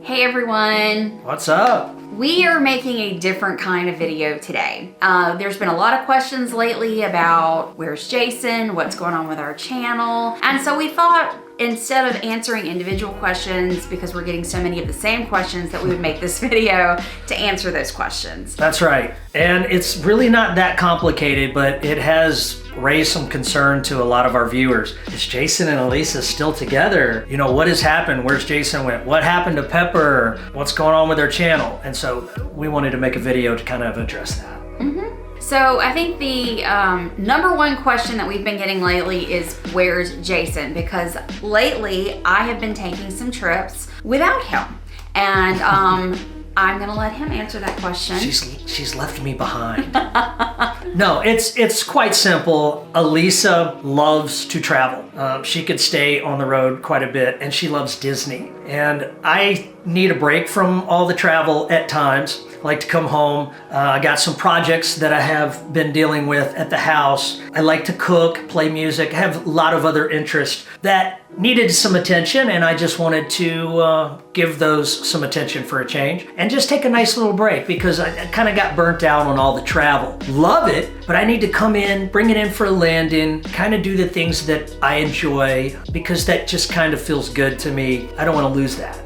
Hey everyone! What's up? We are making a different kind of video today. There's been a lot of questions lately about where's Jason, what's going on with our channel, and so we thought instead of answering individual questions, because we're getting so many of the same questions, that we would make this video to answer those questions. That's right. And it's really not that complicated, but it has raised some concern to a lot of our viewers. Is Jason and Elisa still together? You know, what has happened? Where's Jason went? What happened to Pepper? What's going on with their channel? And so we wanted to make a video to kind of address that. So I think the number one question that we've been getting lately is where's Jason? Because lately I have been taking some trips without him. And I'm gonna let him answer that question. She's left me behind. No, it's quite simple. Elisa loves to travel. She could stay on the road quite a bit, and she loves Disney. And I need a break from all the travel at times. I like to come home. I got some projects that I have been dealing with at the house. I like to cook, play music. I have a lot of other interests that needed some attention, and I just wanted to give those some attention for a change and just take a nice little break because I kind of got burnt out on all the travel. Love it, but I need to come in, bring it in for a landing, kind of do the things that I enjoy because that just kind of feels good to me. I don't want to lose that.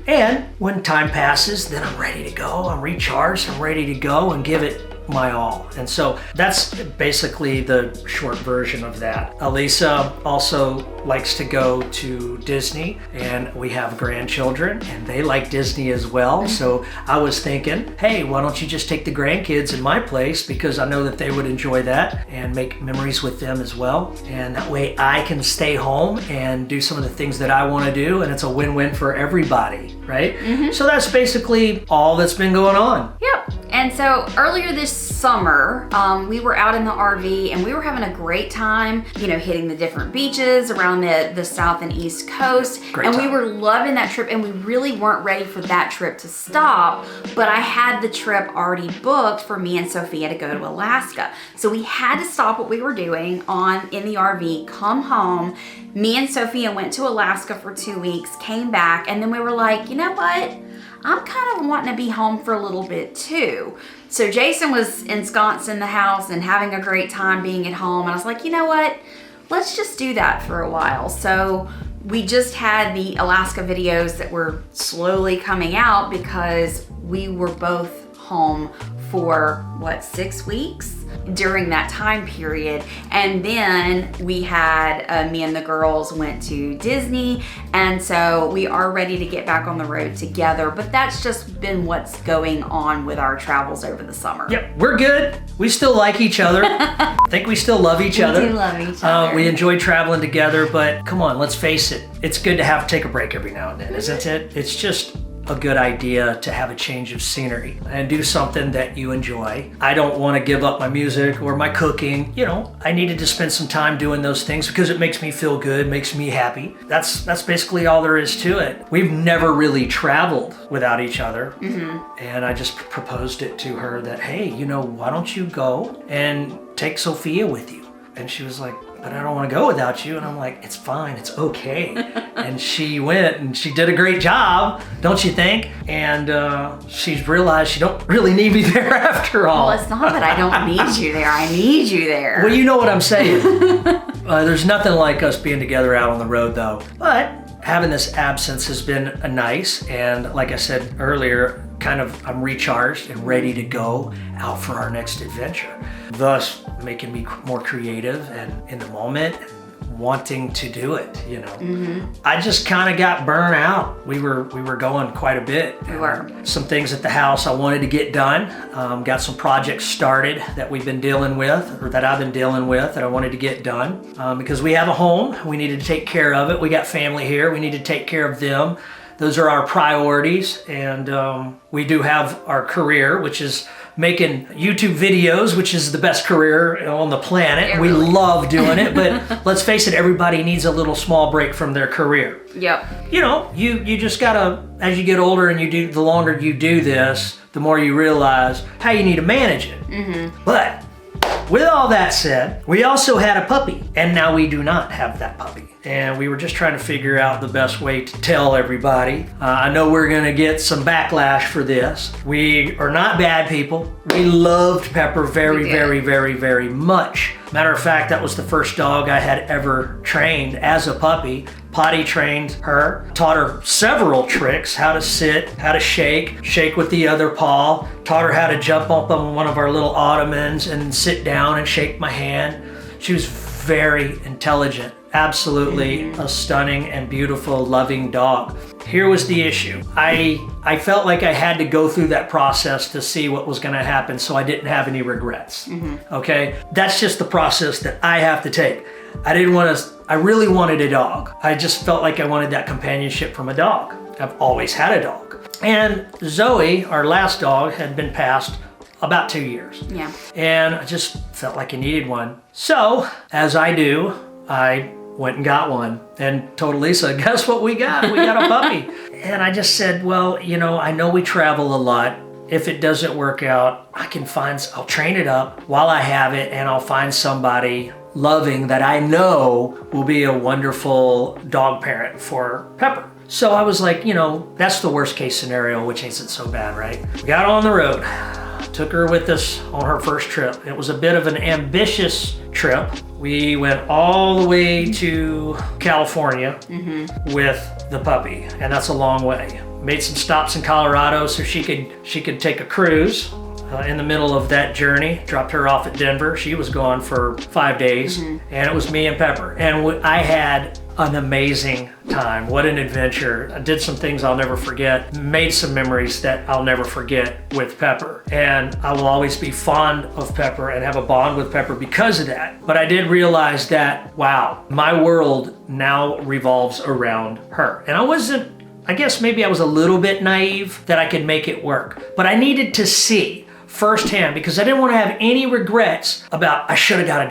And when time passes, then I'm ready to go. I'm recharged. I'm ready to go and give it my all. And so that's basically the short version of that. Elisa also likes to go to Disney, and we have grandchildren and they like Disney as well. So I was thinking, hey, why don't you just take the grandkids in my place, because I know that they would enjoy that and make memories with them as well. And that way I can stay home and do some of the things that I want to do, and it's a win-win for everybody, right? So that's basically all that's been going on. Yep. And so earlier this summer, we were out in the RV and we were having a great time, you know, hitting the different beaches around the south and east coast. We were loving that trip, and we really weren't ready for that trip to stop, but I had the trip already booked for me and Sophia to go to Alaska. So we had to stop what we were doing in the RV, come home. Me and Sophia went to Alaska for 2 weeks, came back, and then we were like, you know what? I'm kind of wanting to be home for a little bit too. So Jason was ensconced in the house and having a great time being at home. And I was like, you know what? Let's just do that for a while. So we just had the Alaska videos that were slowly coming out because we were both home for 6 weeks during that time period. And then we had me and the girls went to Disney, and so we are ready to get back on the road together. But that's just been what's going on with our travels over the summer. Yep, we're good. We still like each other. I think we still love each other. We do love each other. We enjoy traveling together, but come on, let's face it. It's good to take a break every now and then, isn't it? It's just a good idea to have a change of scenery and do something that you enjoy. I don't want to give up my music or my cooking. You know, I needed to spend some time doing those things because it makes me feel good, makes me happy. That's basically all there is to it. We've never really traveled without each other. And I just proposed it to her that, hey, you know, why don't you go and take Sophia with you? And she was like, but I don't want to go without you. And I'm like, it's fine, it's okay. And she went and she did a great job, don't you think? And she's realized she don't really need me there after all. Well, it's not that I don't need you there. I need you there. Well, you know what I'm saying. There's nothing like us being together out on the road though. But having this absence has been nice. And like I said earlier, I'm recharged and ready to go out for our next adventure. Thus making me more creative and in the moment and wanting to do it, you know. I just kind of got burnt out. We were going quite a bit. We were. Some things at the house I wanted to get done. Got some projects started that we've been dealing with, or that I've been dealing with, that I wanted to get done. Because we have a home, we needed to take care of it. We got family here, we need to take care of them. Those are our priorities, and we do have our career, which is making YouTube videos, which is the best career on the planet. We love doing it, but let's face it, everybody needs a little small break from their career. Yep. You know, you just gotta, as you get older and the longer you do this, the more you realize how you need to manage it. But with all that said, we also had a puppy, and now we do not have that puppy. and we were just trying to figure out the best way to tell everybody. I know we're gonna get some backlash for this. We are not bad people. We loved Pepper very, very, very, very much. Matter of fact, that was the first dog I had ever trained as a puppy. Potty trained her, taught her several tricks, how to sit, how to shake with the other paw, taught her how to jump up on one of our little ottomans and sit down and shake my hand. She was very intelligent, absolutely a stunning and beautiful, loving dog. Here was the issue. I felt like I had to go through that process to see what was gonna happen so I didn't have any regrets, okay? That's just the process that I have to take. I really wanted a dog. I just felt like I wanted that companionship from a dog. I've always had a dog. And Zoe, our last dog, had been passed about 2 years. Yeah. And I just felt like I needed one. So, as I do, I went and got one and told Lisa, guess what we got? We got a puppy. And I just said, well, you know, I know we travel a lot. If it doesn't work out, I'll train it up while I have it, and I'll find somebody loving that I know will be a wonderful dog parent for Pepper. So I was like, you know, that's the worst case scenario, which isn't so bad, right? We got on the road, took her with us on her first trip. It was a bit of an ambitious trip. We went all the way to California with the puppy, and that's a long way. Made some stops in Colorado so she could take a cruise. In the middle of that journey, dropped her off at Denver. She was gone for 5 days, and it was me and Pepper. And I had an amazing time. What an adventure. I did some things I'll never forget, made some memories that I'll never forget with Pepper. And I will always be fond of Pepper and have a bond with Pepper because of that. But I did realize that, wow, my world now revolves around her. And I guess maybe I was a little bit naive that I could make it work. But I needed to see firsthand, because I didn't want to have any regrets about, I should have got a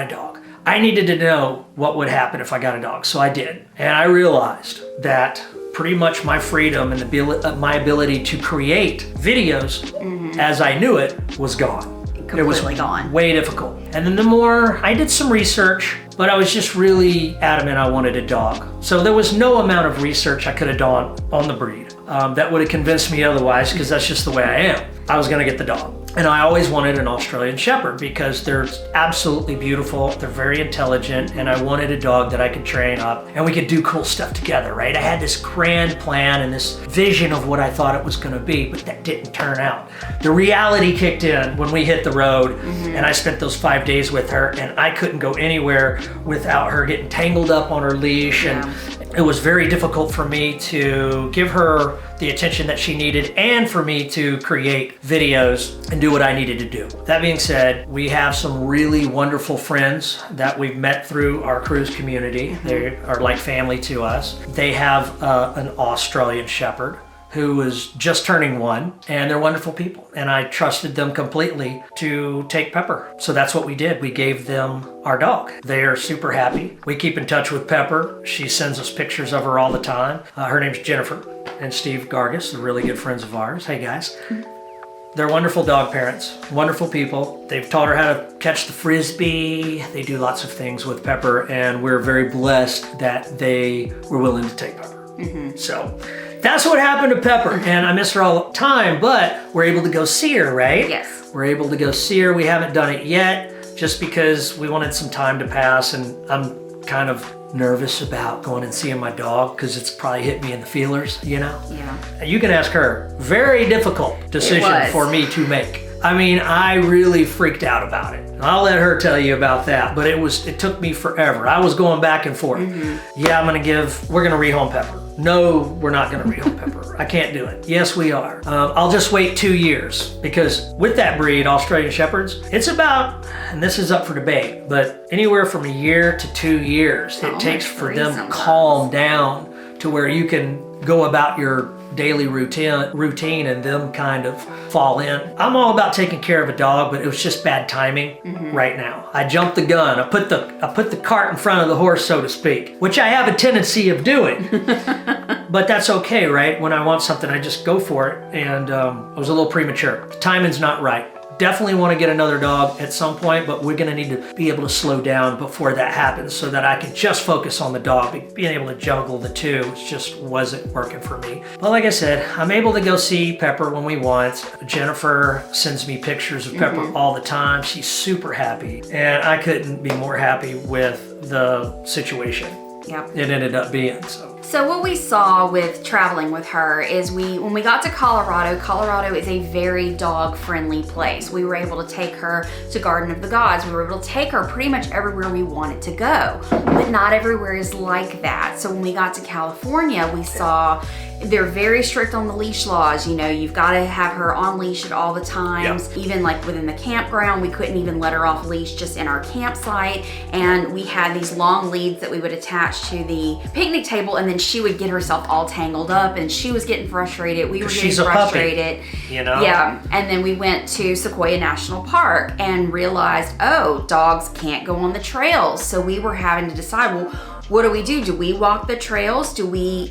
dog. I needed to know what would happen if I got a dog, so I did. And I realized that pretty much my freedom and my ability to create videos as I knew it was gone. Completely it was gone. Way difficult. And then the more, I did some research, but I was just really adamant I wanted a dog. So there was no amount of research I could have done on the breed that would have convinced me otherwise, because that's just the way I am. I was gonna get the dog. And I always wanted an Australian Shepherd because they're absolutely beautiful, they're very intelligent, and I wanted a dog that I could train up and we could do cool stuff together, right? I had this grand plan and this vision of what I thought it was gonna be, but that didn't turn out. The reality kicked in when we hit the road, and I spent those 5 days with her, and I couldn't go anywhere without her getting tangled up on her leash. And it was very difficult for me to give her the attention that she needed and for me to create videos and do what I needed to do. That being said, we have some really wonderful friends that we've met through our cruise community. They are like family to us. They have an Australian Shepherd who is just turning 1, and they're wonderful people. And I trusted them completely to take Pepper. So that's what we did. We gave them our dog. They are super happy. We keep in touch with Pepper. She sends us pictures of her all the time. Her name's Jennifer, and Steve Gargis. They're really good friends of ours. Hey guys. They're wonderful dog parents, wonderful people. They've taught her how to catch the Frisbee. They do lots of things with Pepper, and we're very blessed that they were willing to take Pepper. So that's what happened to Pepper, and I miss her all the time, but we're able to go see her, right? Yes. We're able to go see her. We haven't done it yet just because we wanted some time to pass, and I'm kind of nervous about going and seeing my dog because it's probably hit me in the feelers, you know? Yeah. You can ask her. Very difficult decision for me to make. I mean, I really freaked out about it. I'll let her tell you about that, but it took me forever. I was going back and forth. Yeah, we're gonna rehome Pepper. No, we're not gonna rehome Pepper. I can't do it. Yes, we are. I'll just wait 2 years, because with that breed, Australian Shepherds, it's about, and this is up for debate, but anywhere from 1 year to 2 years it takes for them to calm down to where you can go about your daily routine and them kind of fall in. I'm all about taking care of a dog, but it was just bad timing right now. I jumped the gun. I put the cart in front of the horse, so to speak, which I have a tendency of doing. But that's okay, right? When I want something, I just go for it, and I was a little premature. The timing's not right. definitely want to get another dog at some point, but we're going to need to be able to slow down before that happens so that I can just focus on the dog. Being able to juggle the two just wasn't working for me. But like I said, I'm able to go see Pepper when we want. Jennifer sends me pictures of Pepper all the time. She's super happy, and I couldn't be more happy with the situation. Yep. It ended up being So what we saw with traveling with her is when we got to Colorado is a very dog-friendly place. We were able to take her to Garden of the Gods. We were able to take her pretty much everywhere we wanted to go, but not everywhere is like that. So when we got to California, we saw they're very strict on the leash laws. You know, you've got to have her on leash at all the times. Yep. Even like within the campground, we couldn't even let her off leash just in our campsite. And we had these long leads that we would attach to the picnic table, and then she would get herself all tangled up, and she was getting frustrated. We were getting frustrated. Puppy, you know? Yeah. And then we went to Sequoia National Park and realized, oh, dogs can't go on the trails. So we were having to decide, well, what do we do? Do we walk the trails? Do we,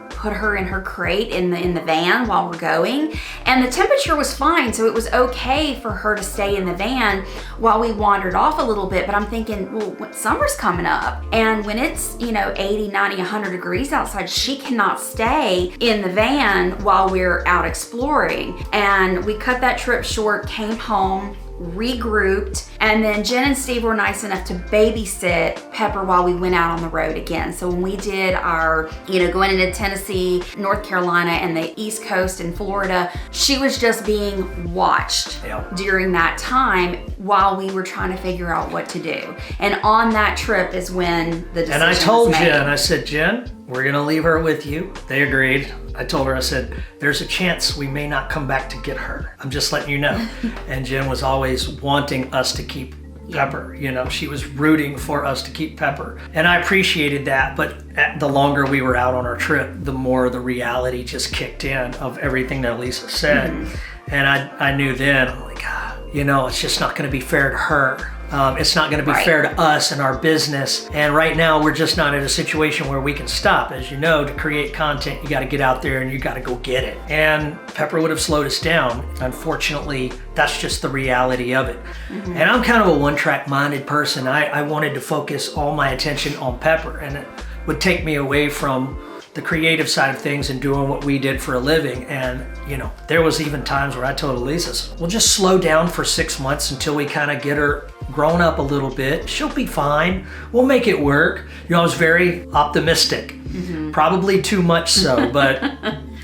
put her in her crate in the van while we're going? And the temperature was fine, so it was okay for her to stay in the van while we wandered off a little bit. But I'm thinking, well, summer's coming up, and when it's 80, 90, 100 degrees outside, she cannot stay in the van while we're out exploring. And we cut that trip short, came home, regrouped, and then Jen and Steve were nice enough to babysit Pepper while we went out on the road again. So when we did our, going into Tennessee, North Carolina, and the East Coast and Florida, she was just being watched during that time while we were trying to figure out what to do. And on that trip is when the decision And I told was made. Jen, I said, Jen, we're gonna leave her with you. They agreed. I told her, I said, there's a chance we may not come back to get her. I'm just letting you know. And Jen was always wanting us to keep Pepper. She was rooting for us to keep Pepper. And I appreciated that, but the longer we were out on our trip, the more the reality just kicked in of everything that Lisa said. And I knew then, I'm like, it's just not gonna be fair to her. It's not going to be fair to us and our business. And right now, we're just not in a situation where we can stop. As you know, to create content, you got to get out there and you got to go get it. And Pepper would have slowed us down. Unfortunately, that's just the reality of it. And I'm kind of a one-track minded person. I wanted to focus all my attention on Pepper, and it would take me away from the creative side of things and doing what we did for a living. And there was even times where I told Elisa, we'll just slow down for 6 months until we kind of get her grown up a little bit. She'll be fine. We'll make it work. I was very optimistic, probably too much so, but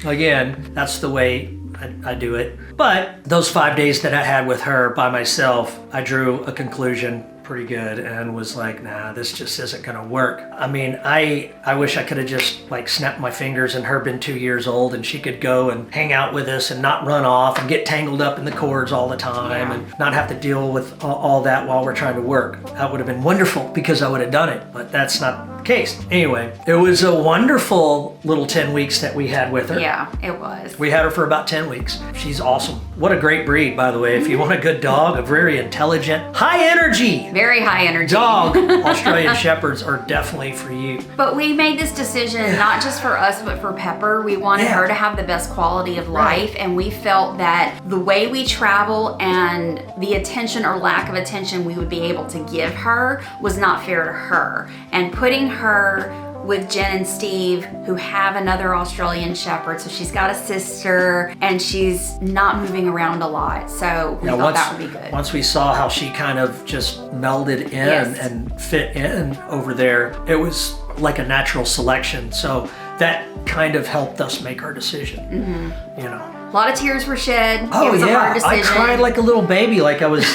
again, that's the way I do it. But those 5 days that I had with her by myself, I drew a conclusion pretty good and was like, nah, this just isn't gonna work. I mean, I wish I could have just snapped my fingers and her been 2 years old and she could go and hang out with us and not run off and get tangled up in the cords all the time and not have to deal with all that while we're trying to work. That would have been wonderful because I would have done it, but that's not the case. Anyway, it was a wonderful little 10 weeks that we had with her. Yeah, it was. We had her for about 10 weeks. She's awesome. What a great breed, by the way. If you want a good dog, a very intelligent, high energy, very high energy dog, Australian Shepherds are definitely for you. But we made this decision not just for us, but for Pepper. We wanted her to have the best quality of life, and we felt that the way we travel and the attention or lack of attention we would be able to give her was not fair to her. And putting her with Jen and Steve, who have another Australian Shepherd, so she's got a sister, and she's not moving around a lot. So we thought that would be good. Once we saw how she kind of just melded in and fit in over there, it was like a natural selection. So that kind of helped us make our decision. A lot of tears were shed. Oh, it was a hard decision. I cried like a little baby, like I was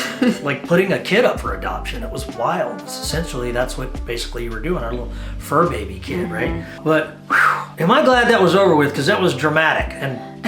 like putting a kid up for adoption. It was wild. Essentially, that's what basically you were doing, our little fur baby kid, right? But am I glad that was over with, because that was dramatic and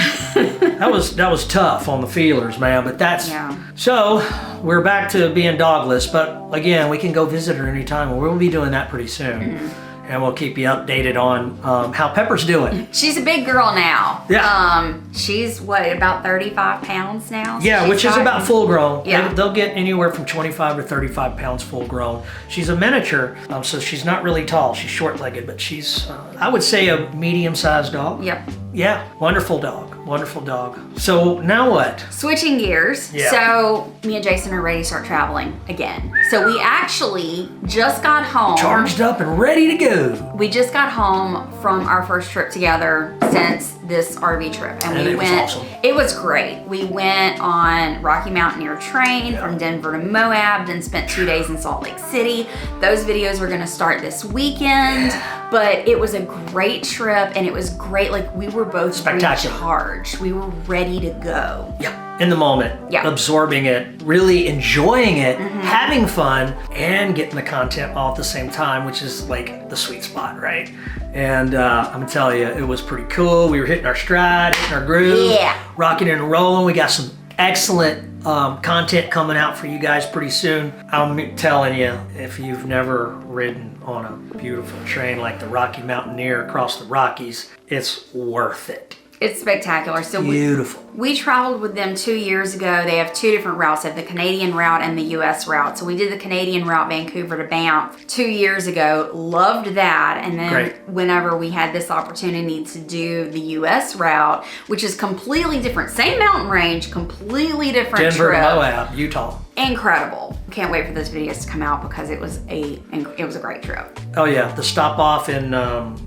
that was tough on the feelers, man. But that's so we're back to being dogless. But again, we can go visit her anytime, and we'll be doing that pretty soon. And we'll keep you updated on how Pepper's doing. She's a big girl now. Yeah. She's about 35 pounds now? Yeah, which is about full grown. Yeah. They'll get anywhere from 25 to 35 pounds full grown. She's a miniature, so she's not really tall. She's short-legged, but she's I would say a medium-sized dog. Yep. Yeah, wonderful dog. Wonderful dog. So now what? Switching gears. Yeah. So me and Jason are ready to start traveling again. So we actually just got home. Charged up and ready to go. We just got home from our first trip together since this RV trip. And we it went, was awesome. It was great. We went on Rocky Mountaineer train from Denver to Moab, then spent 2 days in Salt Lake City. Those videos were gonna start this weekend, but it was a great trip and it was great. Like we were both Spectacular. recharged. We were ready to go. Yeah, in the moment, Yeah. absorbing it, really enjoying it, having fun, and getting the content all at the same time, which is like the sweet spot, right? And I'm gonna tell you, it was pretting cool. We were hitting our stride, hitting our groove, rocking and rolling. We got some excellent content coming out for you guys pretty soon. I'm telling you, if you've never ridden on a beautiful train like the Rocky Mountaineer across the Rockies, it's worth it. It's spectacular. So Beautiful. we traveled with them 2 years ago. They have two different routes. They have the Canadian route and the US route. So we did the Canadian route, Vancouver to Banff, 2 years ago. Loved that. And then Great. whenever we had this opportunity to do the US route, which is completely different, same mountain range, completely different Denver, trip. Moab, Utah. Incredible. Can't wait for those videos to come out because it was a great trip. Oh yeah, the stop off in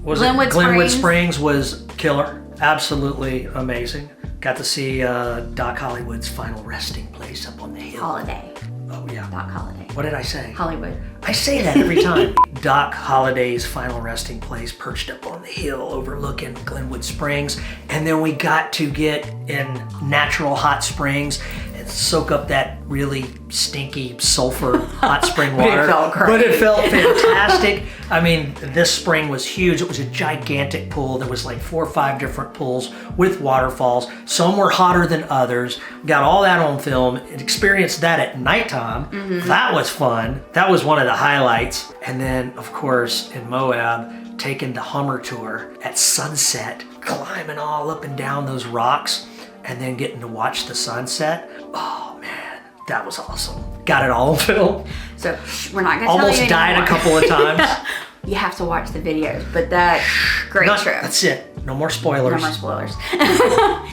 Glenwood Springs was killer. Absolutely amazing. Got to see Doc Hollywood's final resting place up on the hill. Holiday. Oh yeah. Doc Holiday. What did I say? Hollywood. I say that every time. Doc Holliday's final resting place perched up on the hill overlooking Glenwood Springs. And then we got to get in natural hot springs and soak up that really stinky sulfur hot spring water. But it felt great. fantastic. I mean, this spring was huge. It was a gigantic pool. There was like 4 or 5 different pools with waterfalls. Some were hotter than others. Got all that on film. Experienced that at nighttime. That was fun. That was one of the highlights. And then, of course, in Moab, taking the Hummer tour at sunset, climbing all up and down those rocks, and then getting to watch the sunset. Oh man, that was awesome. Got it all on film. So we're not gonna Almost tell you died anymore. a couple of times. You have to watch the videos, but that great trip. That's it. No more spoilers. No more spoilers.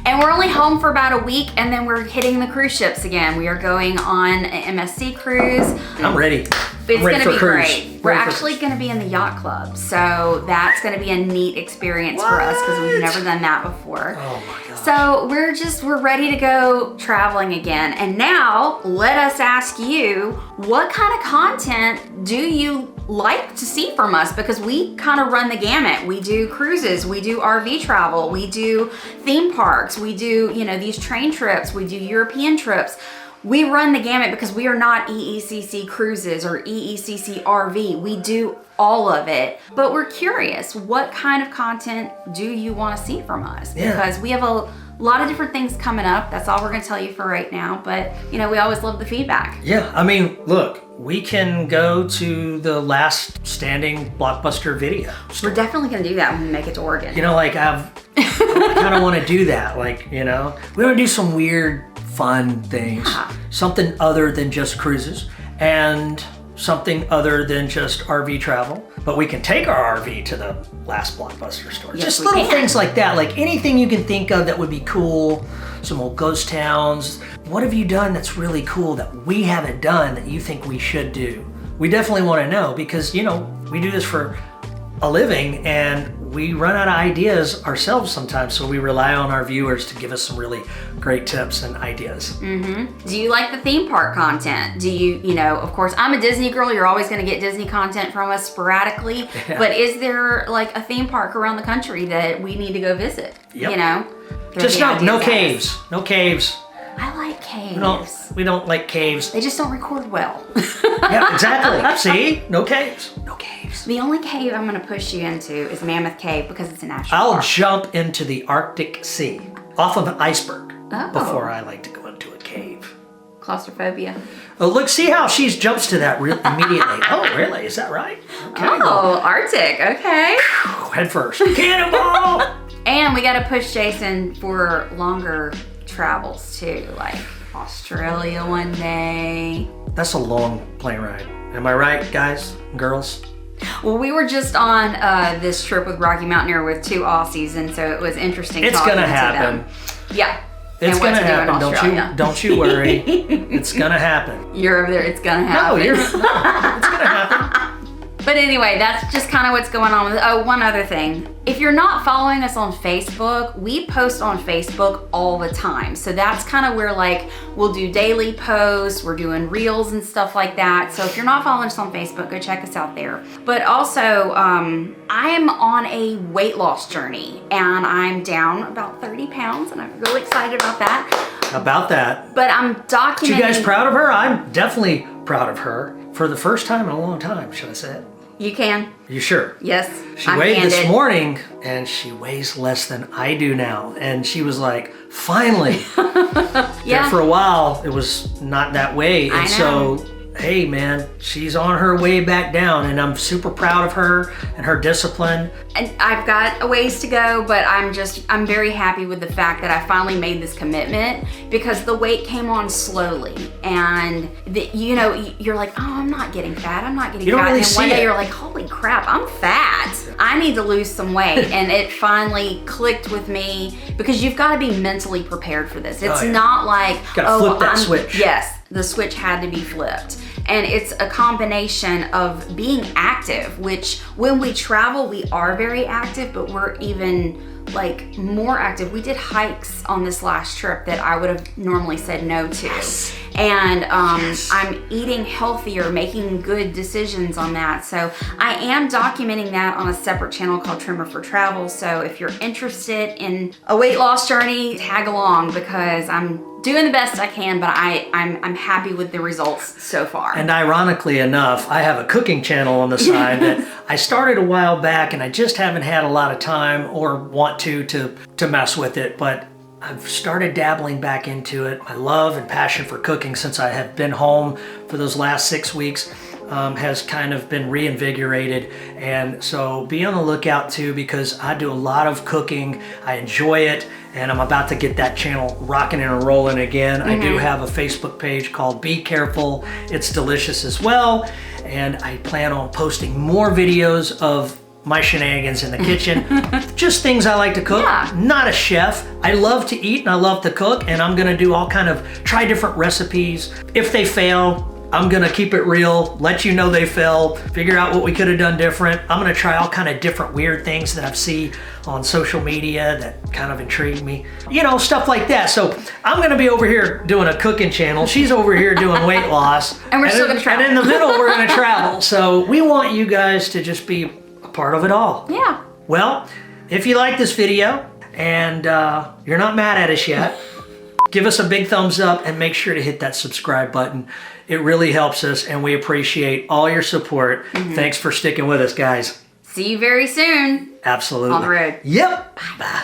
And we're only home for about a week, and then we're hitting the cruise ships again. We are going on an MSC cruise. I'm ready. It's ready gonna for be cruise. great. We're Ready for actually cruise. gonna be in the yacht club, so that's gonna be a neat experience for us because we've never done that before. Oh my gosh. So we're ready to go traveling again. And now let us ask you, what kind of content do you like to see from us? Because we kind of run the gamut. We do cruises, we do RV travel, we do theme parks, we do, these train trips, we do European trips. We run the gamut because we are not EECC cruises or EECC RV. We do all of it, but we're curious, what kind of content do you want to see from us? Yeah. Because we have a lot of different things coming up. That's all we're going to tell you for right now, but we always love the feedback. Yeah, I mean, look, we can go to the last standing Blockbuster video store. We're definitely going to do that when we make it to Oregon. I kind of want to do that. We want to do some weird, fun things. Yeah. Something other than just cruises and something other than just RV travel. But we can take our RV to the last Blockbuster store. Yes, Just we little can. things like that. Like anything you can think of that would be cool. Some old ghost towns. What have you done that's really cool that we haven't done that you think we should do? We definitely want to know because, we do this for a living and we run out of ideas ourselves sometimes, so we rely on our viewers to give us some really great tips and ideas. Do you like the theme park content? Do you, of course, I'm a Disney girl. You're always going to get Disney content from us sporadically. Yeah. But is there a theme park around the country that we need to go visit? Yep. Throw Just the no ideas at us. caves. No caves. I like caves. We don't like caves. They just don't record well. Yeah, exactly. See? No caves. No caves. The only cave I'm going to push you into is Mammoth Cave because it's a national I'll park. jump into the Arctic Sea off of an iceberg Oh. before I like to go into a cave. Claustrophobia. Oh, look, see how she jumps to that immediately. Oh, really? Is that right? Okay. Oh, Arctic. Okay. Head first. Cannonball! And we got to push Jason for longer travels too, like Australia one day. That's a long plane ride. Am I right, guys and girls? Well, we were just on this trip with Rocky Mountaineer with 2 Aussies, and so it was interesting. It's talking gonna to happen. them. Yeah. It's gonna happen. Don't you worry. It's gonna happen. You're over there. It's gonna happen. No, it's gonna happen. But anyway, that's just kind of what's going on with it. Oh, one other thing. If you're not following us on Facebook, we post on Facebook all the time. So that's kind of where like we'll do daily posts, we're doing reels and stuff like that. So if you're not following us on Facebook, go check us out there. But also, I am on a weight loss journey and I'm down about 30 pounds and I'm really excited about that. About that. But I'm documenting. You guys proud of her? I'm definitely proud of her. For the first time in a long time, should I say it? You can. You sure? Yes. She weighed this morning and she weighs less than I do now. And she was like, finally. Yeah. There for a while, it was not that way. And so, hey man, she's on her way back down and I'm super proud of her and her discipline. And I've got a ways to go, but I'm very happy with the fact that I finally made this commitment because the weight came on slowly and you're like, oh, I'm not getting fat. I'm not getting fat. Really, and one day you're like, holy crap, I'm fat. I need to lose some weight. And it finally clicked with me because you've got to be mentally prepared for this. It's not like, flip that switch. Yes. The switch had to be flipped. And it's a combination of being active, which when we travel, we are very active, but we're even like more active. We did hikes on this last trip that I would have normally said no to. Yes. And I'm eating healthier, making good decisions on that. So I am documenting that on a separate channel called Trimmer for Travel. So if you're interested in a weight loss journey, tag along because I'm doing the best I can, but I'm happy with the results so far. And ironically enough, I have a cooking channel on the side that I started a while back and I just haven't had a lot of time or want to mess with it, but I've started dabbling back into it. My love and passion for cooking since I have been home for those last 6 weeks has kind of been reinvigorated. And so be on the lookout too, because I do a lot of cooking. I enjoy it. And I'm about to get that channel rocking and rolling again. I do have a Facebook page called Be Careful. It's delicious as well. And I plan on posting more videos of my shenanigans in the kitchen. Just things I like to cook. Yeah. Not a chef. I love to eat and I love to cook, and I'm gonna do all kind of, try different recipes. If they fail, I'm gonna keep it real, let you know they failed, figure out what we could have done different. I'm gonna try all kind of different weird things that I've seen on social media that kind of intrigue me. You know, stuff like that. So I'm gonna be over here doing a cooking channel. She's over here doing weight loss. And we're still gonna travel. And in the middle, we're gonna travel. So we want you guys to just be a part of it all. Yeah. Well, if you like this video and you're not mad at us yet, give us a big thumbs up and make sure to hit that subscribe button. It really helps us and we appreciate all your support. Thanks for sticking with us, guys. See you very soon. Absolutely. On the road. Yep. Bye.